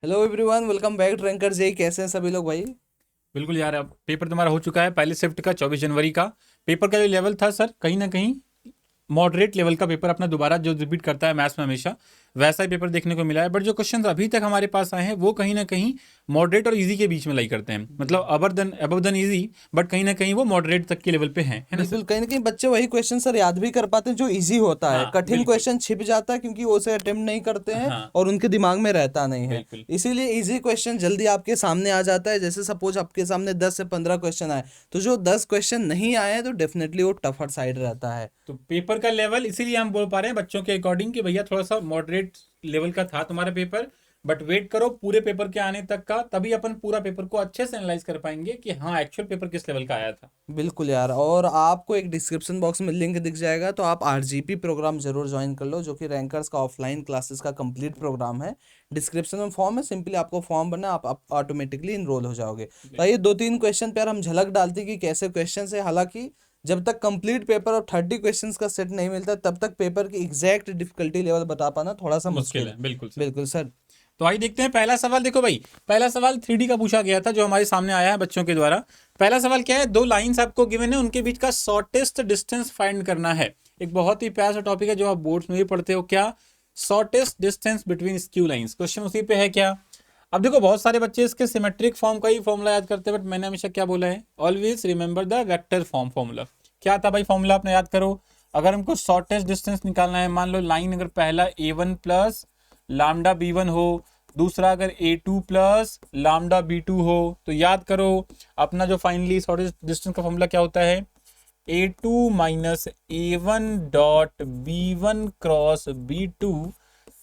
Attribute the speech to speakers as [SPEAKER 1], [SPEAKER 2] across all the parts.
[SPEAKER 1] Hello everyone, welcome back to ranker J. कैसे हैं सभी लोग भाई?
[SPEAKER 2] बिल्कुल यार, अब पेपर तुम्हारा हो चुका है पहले शिफ्ट का 24 जनवरी का। पेपर का जो लेवल था सर, कहीं ना कहीं मॉडरेट लेवल का पेपर अपना दोबारा जो रिपीट करता है मैथ्स में हमेशा, वैसा ही पेपर देखने को मिला है। बट जो क्वेश्चंस अभी तक हमारे पास आए हैं वो कहीं ना कहीं मॉडरेट और इजी के बीच में लाई करते हैं, मतलब अबव देन इजी, बट कहीं ना कहीं वो मॉडरेट तक के लेवल पे हैं, है ना सर?
[SPEAKER 1] बिल्कुल, कहीं ना कहीं बच्चे वही क्वेश्चन सर याद भी कर पाते हैं जो इजी होता है।
[SPEAKER 2] हाँ
[SPEAKER 1] कठिन
[SPEAKER 2] बिल्कुल।
[SPEAKER 1] क्वेश्चन छिप जाता है क्योंकि वो उसे अटेम्प्ट नहीं करते हैं
[SPEAKER 2] हाँ
[SPEAKER 1] और उनके दिमाग में रहता नहीं है।
[SPEAKER 2] बिल्कुल।
[SPEAKER 1] इसीलिए इजी क्वेश्चन जल्दी आपके सामने आ जाता है। जैसे सपोज आपके सामने 10 से 15 क्वेश्चन आए, तो जो 10 क्वेश्चन नहीं आए हैं तो डेफिनेटली वो टफर साइड रहता है।
[SPEAKER 2] तो पेपर का लेवल इसीलिए हम बोल पा रहे हैं बच्चों के अकॉर्डिंग कि भैया थोड़ा सा मॉडरेट लेवल का था तुम्हारा पेपर। बट वेट करो पूरे पेपर के आने तक का, तभी अपन पूरा पेपर को अच्छे से एनालाइज कर पाएंगे कि हाँ एक्चुअल पेपर किस लेवल का आया था।
[SPEAKER 1] बिल्कुल यार, और आपको एक डिस्क्रिप्शन बॉक्स में लिंक दिख जाएगा, तो आप आरजीपी प्रोग्राम जरूर ज्वाइन कर लो, जो कि रैंकर्स का ऑफलाइन क्लासेस का कंप्लीट प्रोग्राम है। डिस्क्रिप्शन में फॉर्म है, सिंपली आपको फॉर्म भरना, आप ऑटोमेटिकली इनरोल हो जाओगे। तो आइए 2-3 क्वेश्चन पे यार हम झलक डालते हैं कि कैसे क्वेश्चन है। हालांकि जब तक कंप्लीट पेपर और 30 क्वेश्चंस का सेट नहीं मिलता, तब तक पेपर की एग्जैक्ट डिफिकल्टी लेवल बता पाना थोड़ा सा
[SPEAKER 2] मुश्किल
[SPEAKER 1] मुश्किल है।
[SPEAKER 2] है, बिल्कुल सर।
[SPEAKER 1] बिल्कुल सर।
[SPEAKER 2] तो आइए देखते हैं पहला सवाल। देखो भाई, पहला सवाल 3D का पूछा गया था जो हमारे सामने आया है बच्चों के द्वारा। पहला सवाल क्या है, दो लाइंस आपको गिवन है, उनके बीच का शॉर्टेस्ट डिस्टेंस फाइंड करना है। एक बहुत ही प्यारा सा टॉपिक है जो आप बोर्ड्स में भी पढ़ते हो, क्या shortest distance between skew lines. Question उसी पे है क्या। अब देखो बहुत सारे बच्चे इसके सिमेट्रिक फॉर्म का ही फॉर्मूला याद करते हैं, बट मैंने हमेशा क्या बोला है, always remember the vector form formula. क्या था भाई फॉर्मूला, अपने याद करो। अगर हमको शॉर्टेस्ट डिस्टेंस निकालना है, मान लो लाइन अगर पहला a1 प्लस लामडा b1 हो, दूसरा अगर a2 प्लस लामडा b2 हो, तो याद करो अपना जो फाइनली शॉर्टेस्ट डिस्टेंस का फॉर्मूला क्या होता है, a2 minus a1 dot b1 cross b2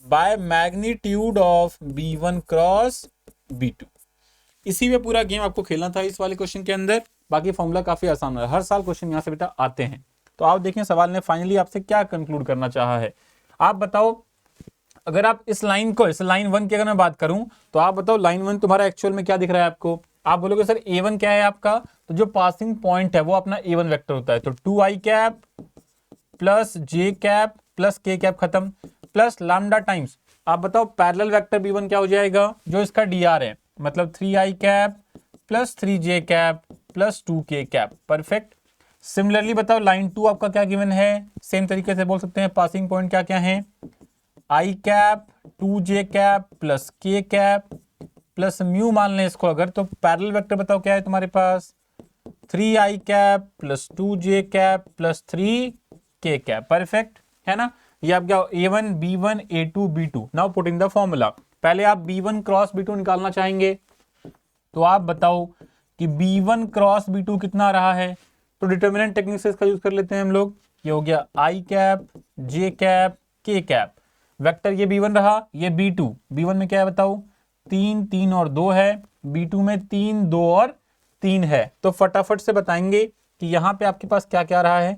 [SPEAKER 2] by magnitude of b1 cross b2। इसी में पूरा गेम आपको खेलना था इस वाले क्वेश्चन के अंदर। बाकी फॉर्मूला काफी आसान है, हर साल क्वेश्चन यहां से बेटा आते हैं। तो आप देखें सवाल ने फाइनली आपसे क्या कंक्लूड करना चाहा है। आप बताओ, अगर आप इस लाइन को, इस लाइन वन की अगर मैं बात करूं, तो आप बताओ लाइन वन तुम्हारा एक्चुअल में क्या दिख रहा है आपको। आप बोलोगे सर ए वन क्या है आपका, तो जो पासिंग पॉइंट है वो अपना ए वन वैक्टर होता है। तो 2i कैप प्लस जे कैप प्लस के कैप खत्म, प्लस लैम्डा टाइम्स, आप बताओ पैरेलल वेक्टर बी वन क्या हो जाएगा, जो इसका डी आर है, मतलब 3i cap plus 3j cap plus 2k cap. Perfect. Similarly बताओ लाइन टू आपका क्या गिवन है, सेम तरीके से बोल सकते हैं पासिंग पॉइंट क्या क्या है, i cap 2j cap plus k cap plus mu मान लें इसको अगर, तो पैरेलल वेक्टर बताओ क्या है तुम्हारे पास, 3i cap plus 2j cap plus 3k cap. Perfect है ना। ये आप क्या, a1 b1 a2 b2। Now putting the formula. पहले आप b1 क्रॉस b2 निकालना चाहेंगे, तो आप बताओ कि b1 क्रॉस b2 कितना रहा है। तो डिटर्मिनेंट टेक्निक से इसका यूज कर लेते हैं हम लोग। ये हो गया i cap j cap k cap. Vector ये b1 रहा, ये b2। b1 में क्या है बताओ, 3 3 और 2 है, b2 में 3 2 और 3 है। तो फटाफट से बताएंगे कि यहां पे आपके पास क्या क्या रहा है।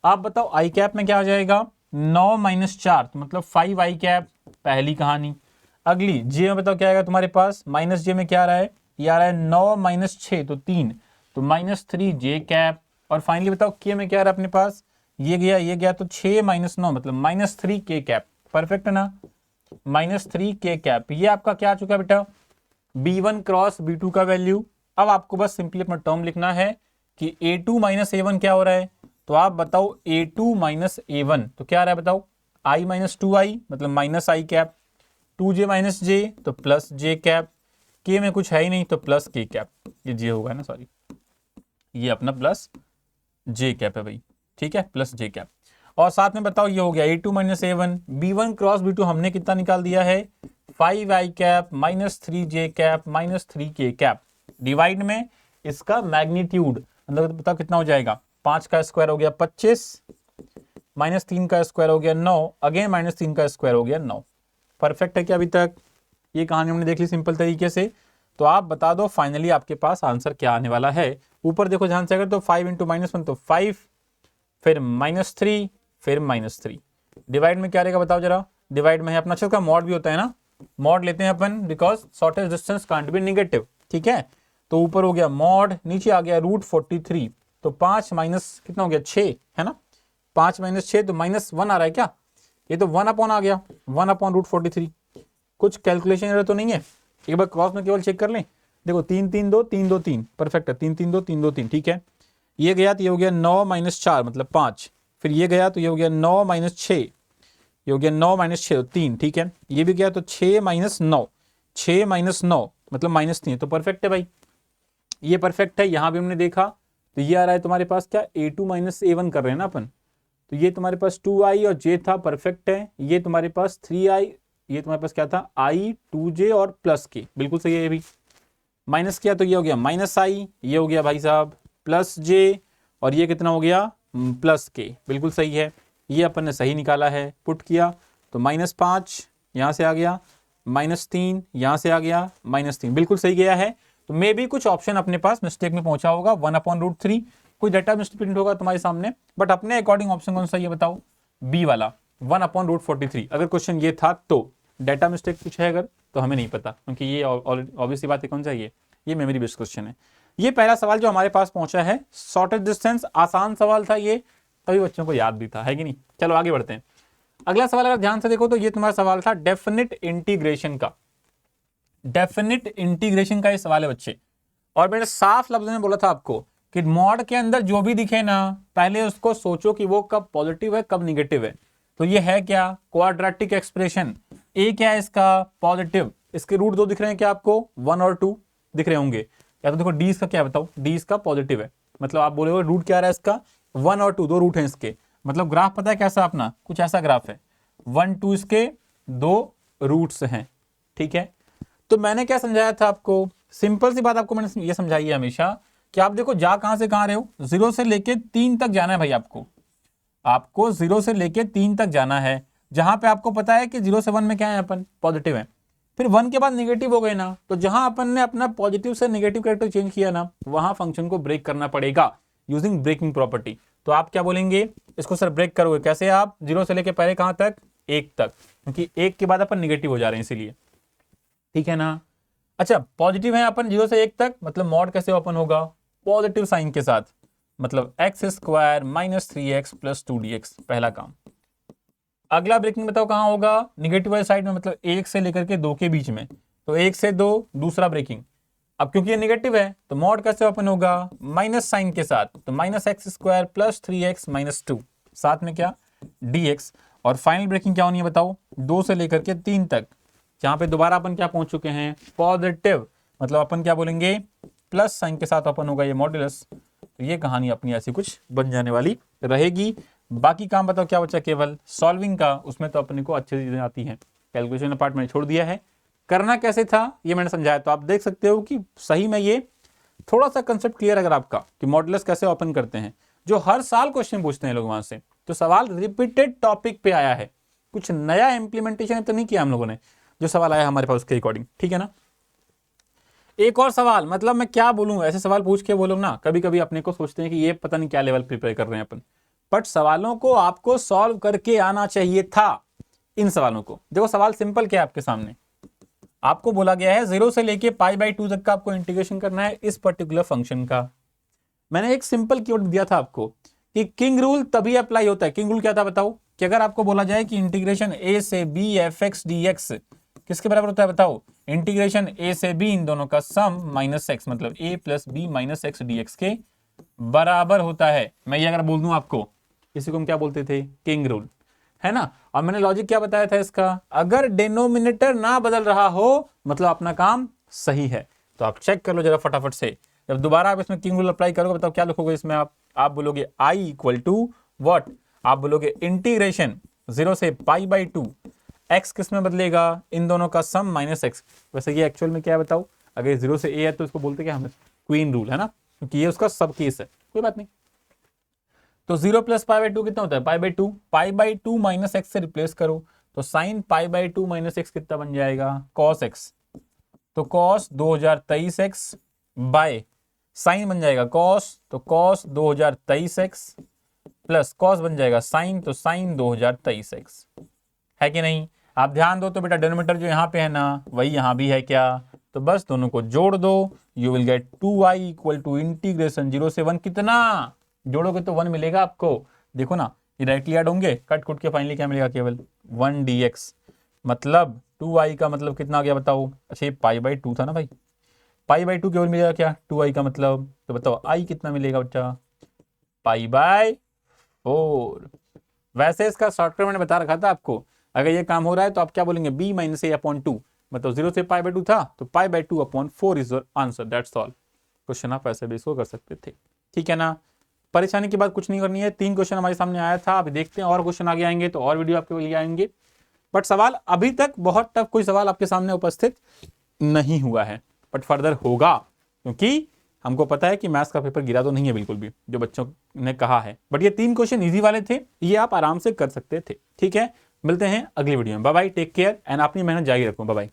[SPEAKER 2] आप बताओ आई कैप में क्या आ जाएगा, 9 माइनस 4, तो मतलब 5i कैप, पहली कहानी। अगली जे में बताओ क्या आएगा तुम्हारे पास, माइनस जे में क्या आ रहा है, ये आ रहा है 9 माइनस 6 तो 3, तो -3j कैप। और फाइनली बताओ के में क्या आ रहा है अपने पास, ये गया तो 6 माइनस 9 मतलब -3k कैप। परफेक्ट है ना, -3k कैप। ये आपका क्या आ चुका है बेटा, b1 क्रॉस b2 का वैल्यू। अब आपको बस सिंपली अपना टर्म लिखना है कि a2 माइनस a1 क्या हो रहा है। तो आप बताओ a2 माइनस a1 तो क्या आ रहा है बताओ, i माइनस 2i मतलब -i कैप, 2j माइनस जे तो प्लस j कैप, के में कुछ है ही नहीं तो प्लस k कैप। ये जे होगा ना, सॉरी, ये अपना प्लस j कैप है भाई। ठीक है, प्लस j कैप। और साथ में बताओ ये हो गया a2 minus a1, b1 cross b2 हमने कितना निकाल दिया है, 5i cap minus 3j cap minus 3k cap. Divide में इसका मैग्नीट्यूड, मतलब बताओ कितना हो जाएगा, 5 का स्क्वायर हो गया 25, -3 का स्क्वायर हो गया 9, अगेन -3 का स्क्वायर हो गया 9। परफेक्ट है क्या अभी तक, ये कहानी हमने देख ली सिंपल तरीके से। तो आप बता दो फाइनली आपके पास आंसर क्या आने वाला है। ऊपर देखो ध्यान से, अगर तो 5 इंटू -1 तो 5, फिर -3, फिर -3। डिवाइड में क्या रहेगा बताओ जरा, डिवाइड में है अपना, अच्छा का मॉड भी होता है ना, मॉड लेते हैं अपन because shortest distance can't be negative. ठीक है, तो ऊपर हो गया मॉड, नीचे आ गया √43, तो 5 माइनस कितना हो गया 6 है ना, 5 माइनस 6 तो -1 आ रहा है क्या, ये तो 1 अपॉन आ गया, 1 अपॉन √43। कुछ कैलकुलेशन एरर तो नहीं है, एक बार क्रॉस में केवल चेक कर लें। देखो 3 3 2 3 2 3 परफेक्ट है, 3 3 2 3 2 3 ठीक है। ये गया तो ये हो गया 9 - 4 मतलब 5, फिर ये गया तो ये हो गया 9 - 6, ये हो गया 9 - 6 3 ठीक है। ये भी गया तो 6 - 9, 6 - 9 मतलब -3, तो परफेक्ट है भाई, ये परफेक्ट है। यहां भी हमने देखा तो ये आ रहा है तुम्हारे पास क्या, A2 - A1 कर रहे हैं ना अपन, तो ये तुम्हारे पास 2i और j था, परफेक्ट है। ये तुम्हारे पास 3i, ये तुम्हारे पास क्या था i 2j और प्लस k, बिल्कुल सही है। ये भी माइनस किया तो ये हो गया -i, ये हो गया भाई साहब +j, और ये कितना हो गया +k, बिल्कुल सही है। ये अपन ने सही निकाला है, पुट किया तो -5 यहाँ से आ गया, -3 यहाँ से आ गया, -3 बिल्कुल सही गया है। तो मे भी कुछ ऑप्शन अपने पास मिस्टेक में पहुंचा होगा, 1/√3 कोई डाटा मिस्प्रिंट होगा तुम्हारे सामने, बट अपने अकॉर्डिंग ऑप्शन कौन सा ये बताओ, बी वाला 1/√43। अगर क्वेश्चन ये था तो डाटा मिस्टेक कुछ है अगर, तो हमें नहीं पता, क्योंकि ये ऑब्वियसली बात है, कौन सा ये मेमोरी बेस्ड क्वेश्चन है। ये पहला सवाल जो हमारे पास पहुंचा है, शॉर्टेस्ट डिस्टेंस, आसान सवाल था ये, तभी बच्चों को याद भी था, है कि नहीं। चलो आगे बढ़ते हैं। अगला सवाल अगर ध्यान से देखो तो ये तुम्हारा सवाल था डेफिनेट इंटीग्रेशन का, डेफिनेट इंटीग्रेशन का ये सवाल है बच्चे। और मैंने साफ लफ्ज में बोला था आपको कि मॉड के अंदर जो भी दिखे ना, पहले उसको सोचो कि वो कब पॉजिटिव है कब निगेटिव है। तो ये है क्या, क्वाड्रेटिक एक्सप्रेशन। ए क्या है इसका, पॉजिटिव। इसके रूट 2 दिख रहे हैं क्या आपको, 1 और 2 दिख रहे होंगे। या तो देखो डी इसका क्या बताओ, डी इसका पॉजिटिव है, मतलब आप बोले रूट क्या आ रहा है इसका, 1 और 2, 2 रूट हैं इसके। मतलब ग्राफ पता है कैसा अपना, कुछ ऐसा ग्राफ है, 1 2 इसके 2 रूट्स हैं, ठीक है। तो मैंने क्या समझाया था आपको, सिंपल सी बात आपको मैंने ये समझाई है हमेशा कि आप देखो जा कहां से कहां रहे हो, 0 से लेके 3 तक जाना है भाई आपको 0 से लेके 3 तक जाना है। जहां पे आपको पता है कि 0 से 1 में क्या है, अपन पॉजिटिव है, फिर 1 के बाद नेगेटिव हो गए ना, तो जहां अपन ने अपना पॉजिटिव से नेगेटिव कैरेक्टर चेंज किया ना, वहां फंक्शन को ब्रेक करना पड़ेगा यूजिंग ब्रेकिंग प्रॉपर्टी। तो आप क्या बोलेंगे, इसको सर ब्रेक करोगे कैसे आप, 0 से लेके पहले कहां तक, 1 तक, क्योंकि 1 के बाद अपन नेगेटिव हो जा रहे हैं इसीलिए, ठीक है ना। अच्छा पॉजिटिव है अपन 0 से 1 तक, मतलब मॉड कैसे ओपन होगा, पॉजिटिव साइन के साथ, मतलब x² - 3x + 2dx, पहला काम। अगला ब्रेकिंग बताओ कहां होगा, निगेटिव वाली साइड में, मतलब 1 से लेकर के 2 के बीच में, तो 1 से 2 दूसरा ब्रेकिंग। अब क्योंकि ये निगेटिव है तो मॉड कैसे ओपन होगा, माइनस साइन के साथ, तो -x² + 3x - 2, साथ में क्या dx। और फाइनल ब्रेकिंग क्या होनी है बताओ, 2 से लेकर के 3 तक, जहां पे दोबारा अपन क्या पहुंच चुके हैं, पॉजिटिव, मतलब अपन क्या बोलेंगे, प्लस साइन के साथ ओपन होगा ये मॉड्यूलस। तो ये कहानी अपनी ऐसी कुछ बन जाने वाली रहेगी। बाकी काम बताओ क्या बचा, केवल सॉल्विंग का, उसमें तो अपने को अच्छी चीजें आती हैं, कैलकुलेशन पार्ट मैंने छोड़ दिया है। करना कैसे था ये मैंने समझाया, तो आप देख सकते हो कि सही में ये थोड़ा सा कंसेप्ट क्लियर अगर आपका कि मॉड्यूलस कैसे ओपन करते हैं, जो हर साल क्वेश्चन पूछते हैं लोग वहां से, तो सवाल रिपीटेड टॉपिक पे आया है, कुछ नया इंप्लीमेंटेशन तो नहीं किया हम लोगों ने, जो सवाल आया हमारे पास उसके अकॉर्डिंग, ठीक है ना। एक और सवाल, मतलब मैं क्या बोलूं, ऐसे सवाल पूछ के बोलो ना, कभी कभी अपने को सोचते हैं कि ये पता नहीं क्या लेवल प्रिपेयर कर रहे हैं अपन, बट सवालों को आपको सॉल्व करके आना चाहिए था। इन सवालों को देखो, सवाल सिंपल क्या है आपके सामने, आपको बोला गया है 0 से लेके π/2 तक का आपको इंटीग्रेशन करना है इस पर्टिकुलर फंक्शन का। मैंने एक सिंपल कीवर्ड दिया था आपको कि किंग रूल तभी अप्लाई होता है। किंग रूल क्या था बताओ, कि अगर आपको बोला जाए कि इंटीग्रेशन a से b f(x) dx किसके बराबर होता है बताओ, इंटीग्रेशन a से b इन दोनों का सम -x, मतलब a + b - x dx के बराबर होता है। मैं ये अगर बोल दूं आपको, इसी को हम क्या बोलते थे, किंग रूल, है ना। और मैंने लॉजिक क्या बताया था इसका, अगर डिनोमिनेटर ना बदल रहा हो मतलब अपना काम सही है। तो आप चेक कर लो जरा फटाफट से, जब दोबारा आप इसमें किंग रूल अप्लाई करोगे बताओ क्या लिखोगे इसमें, आप बोलोगे i = व्हाट, आप बोलोगे इंटीग्रेशन 0 से π/2, x किस में बदलेगा, इन दोनों का सम -x। वैसे ये एक्चुअल में क्या है बताओ, अगर 0 से a है तो इसको बोलते क्या हमें, क्वीन रूल, है ना, क्योंकि ये उसका सब केस है, कोई बात नहीं। तो 0 + π/2 कितना होता है, π/2, π/2 - x से रिप्लेस करो, तो साइन π/2 - x कितना बन जाएगा, cos x, तो cos 2023x बाय साइन बन जाएगा cos, तो cos 2023x प्लस cos बन जाएगा साइन, तो साइन 2023x, है कि नहीं। आप ध्यान दो तो बेटा डिनोमिनेटर जो यहाँ पे है ना वही यहाँ भी है क्या, तो बस दोनों को जोड़ दो, you will get 2i = integration 0 से 1, कितना जोड़ोगे तो 1 मिलेगा आपको, देखो ना ये डायरेक्टली ऐड होंगे, कट कुट के फाइनली क्या मिलेगा, केवल 1 dx, मतलब 2i का मतलब कितना आ गया बताओ। अच्छा ये π/2 था ना भाई, π/2 केवल मिलेगा क्या 2i का मतलब, तो बताओ i कितना मिलेगा बच्चा, π/4। वैसे इसका शॉर्टकट मैंने बता रखा था आपको, अगर ये काम हो रहा है तो आप क्या बोलेंगे b - a/2, मतलब 0 से π/2 था तो π/2/4 is your answer, that's all. Question आप ऐसे भी इसको कर सकते थे, ठीक है ना। परेशानी की बात कुछ नहीं करनी है, 3 क्वेश्चन हमारे सामने आया था, अभी देखते हैं और क्वेश्चन आगे आएंगे तो और वीडियो आपके लिए आएंगे। बट सवाल अभी तक बहुत टफ कोई सवाल आपके सामने उपस्थित नहीं हुआ है, बट फर्दर होगा, क्योंकि हमको पता है कि मैथ्स का पेपर गिरा तो नहीं है बिल्कुल भी जो बच्चों ने कहा है। बट ये 3 क्वेश्चन इजी वाले थे, ये आप आराम से कर सकते थे, ठीक है। मिलते हैं अगली वीडियो में, bye bye, take care and अपनी मेहनत जारी रखो, बाय बाय।